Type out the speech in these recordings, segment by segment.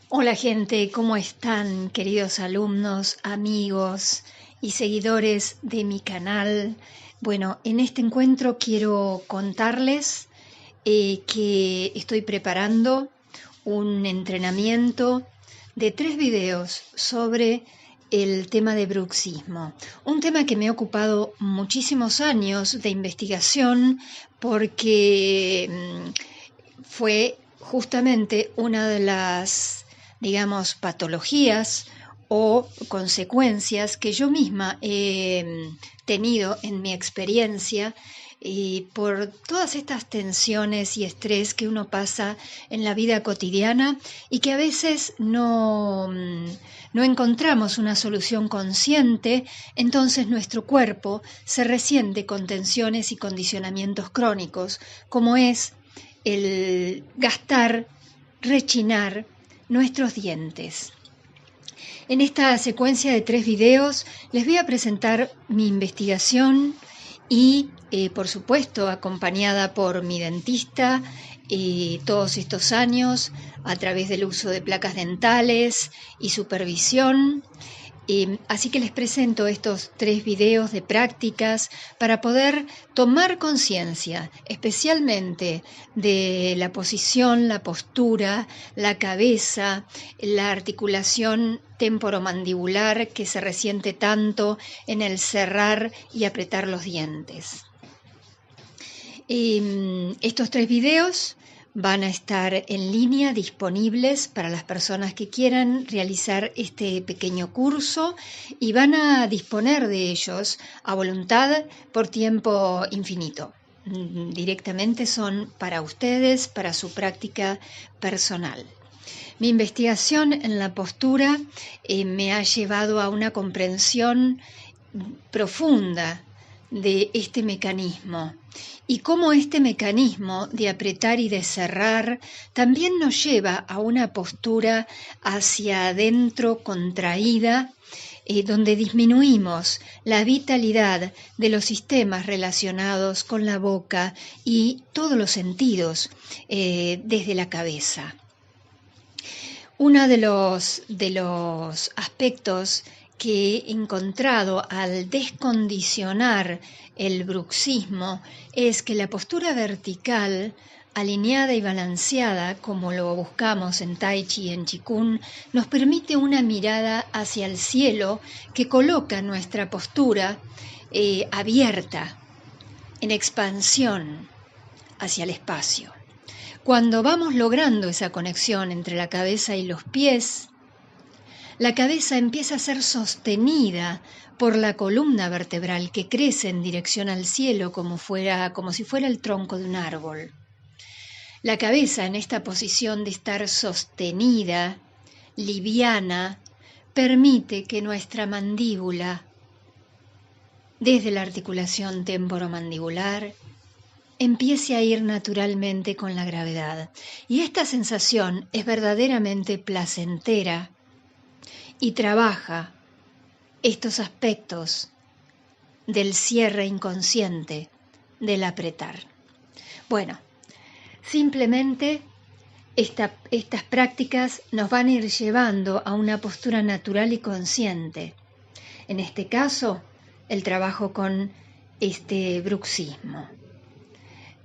Hola gente, ¿cómo están queridos alumnos, amigos y seguidores de mi canal? Bueno, en este encuentro quiero contarles que estoy preparando un entrenamiento de 3 videos sobre el tema de bruxismo, un tema que me ha ocupado muchísimos años de investigación porque fue justamente una de las, digamos, patologías o consecuencias que yo misma he tenido en mi experiencia y por todas estas tensiones y estrés que uno pasa en la vida cotidiana y que a veces no encontramos una solución consciente, entonces nuestro cuerpo se resiente con tensiones y condicionamientos crónicos, como es el gastar, rechinar nuestros dientes. En esta secuencia de 3 videos les voy a presentar mi investigación y, por supuesto, acompañada por mi dentista todos estos años a través del uso de placas dentales y supervisión. Así que les presento estos 3 videos de prácticas para poder tomar conciencia, especialmente de la posición, la postura, la cabeza, la articulación temporomandibular que se resiente tanto en el cerrar y apretar los dientes. Estos 3 videos van a estar en línea disponibles para las personas que quieran realizar este pequeño curso y van a disponer de ellos a voluntad por tiempo infinito. Directamente son para ustedes, para su práctica personal. Mi investigación en la postura me ha llevado a una comprensión profunda de este mecanismo y cómo este mecanismo de apretar y de cerrar también nos lleva a una postura hacia adentro contraída, donde disminuimos la vitalidad de los sistemas relacionados con la boca y todos los sentidos desde la cabeza. Uno de los aspectos que he encontrado al descondicionar el bruxismo es que la postura vertical, alineada y balanceada, como lo buscamos en Tai Chi y en Qigong, nos permite una mirada hacia el cielo que coloca nuestra postura abierta, en expansión hacia el espacio. Cuando vamos logrando esa conexión entre la cabeza y los pies, la cabeza empieza a ser sostenida por la columna vertebral que crece en dirección al cielo como si fuera el tronco de un árbol. La cabeza en esta posición de estar sostenida, liviana, permite que nuestra mandíbula, desde la articulación temporomandibular, empiece a ir naturalmente con la gravedad. Y esta sensación es verdaderamente placentera y trabaja estos aspectos del cierre inconsciente, del apretar. Bueno, simplemente estas prácticas nos van a ir llevando a una postura natural y consciente. En este caso, el trabajo con este bruxismo.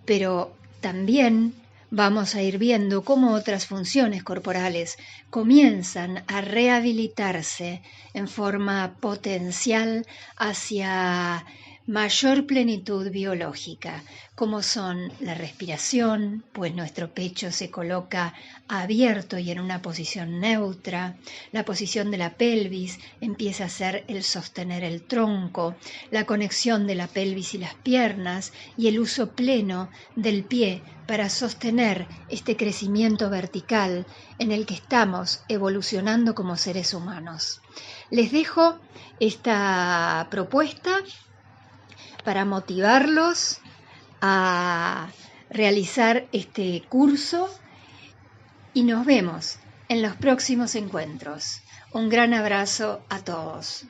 Pero también vamos a ir viendo cómo otras funciones corporales comienzan a rehabilitarse en forma potencial hacia mayor plenitud biológica, como son la respiración, pues nuestro pecho se coloca abierto y en una posición neutra, la posición de la pelvis empieza a ser el sostener el tronco, la conexión de la pelvis y las piernas y el uso pleno del pie para sostener este crecimiento vertical en el que estamos evolucionando como seres humanos. Les dejo esta propuesta para motivarlos a realizar este curso y nos vemos en los próximos encuentros. Un gran abrazo a todos.